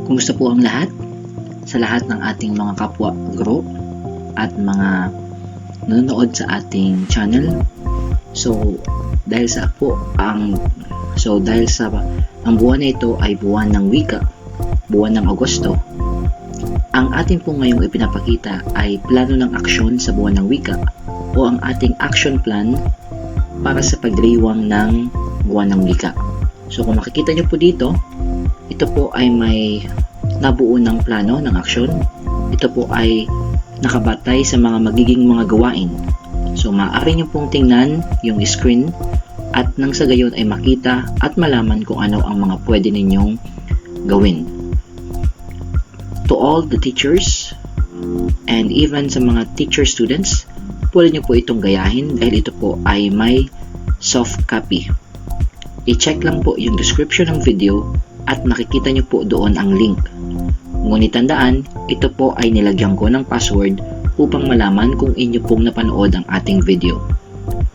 Kumusta po ang lahat? Sa lahat ng ating mga kapwa guro at mga nanonood sa ating channel. So dahil sa ang buwan na ito ay buwan ng wika, buwan ng Agosto, ang ating po ngayong ipinapakita ay plano ng aksyon sa buwan ng wika o ang ating action plan para sa pagdiriwang ng buwan ng wika. So kung makikita nyo po dito, ito po ay may nabuo ng plano ng aksyon. Ito po ay nakabatay sa mga magiging mga gawain. So maaari nyo pong tingnan yung screen at nang sa gayon ay makita at malaman kung ano ang mga pwede ninyong gawin. To all the teachers and even sa mga teacher students, pwede nyo po itong gayahin dahil ito po ay may soft copy. I-check lang po yung description ng video at makikita nyo po doon ang link. Ngunit tandaan, ito po ay nilagyan ko ng password upang malaman kung inyo pong napanood ang ating video.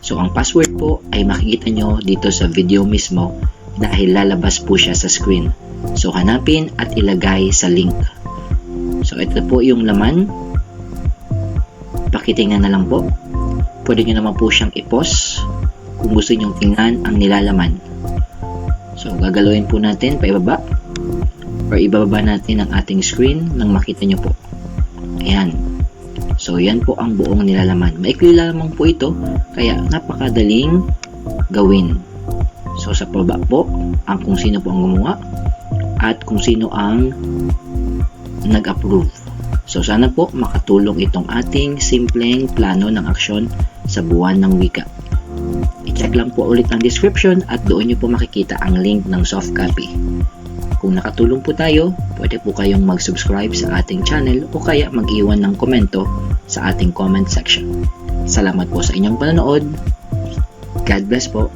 So ang password po ay makikita nyo dito sa video mismo dahil lalabas po siya sa screen. So hanapin at ilagay sa link. So ito po yung laman. Pakitingnan na lang po. Pwede nyo naman po siyang i-pause kung gusto nyo tingnan ang nilalaman. So gagalawin po natin paibaba or ibababa natin ang ating screen nang makita nyo po. Ayan. So yan po ang buong nilalaman. Maikli lamang po ito kaya napakadaling gawin. So sa pababa po ang kung sino po ang gumawa at kung sino ang nag-approve. So sana po makatulong itong ating simpleng plano ng aksyon sa buwan ng wika. I-check lang po ulit ang description at doon nyo po makikita ang link ng soft copy. Kung nakatulong po tayo, pwede po kayong mag-subscribe sa ating channel o kaya mag-iwan ng komento sa ating comment section. Salamat po sa inyong panonood. God bless po.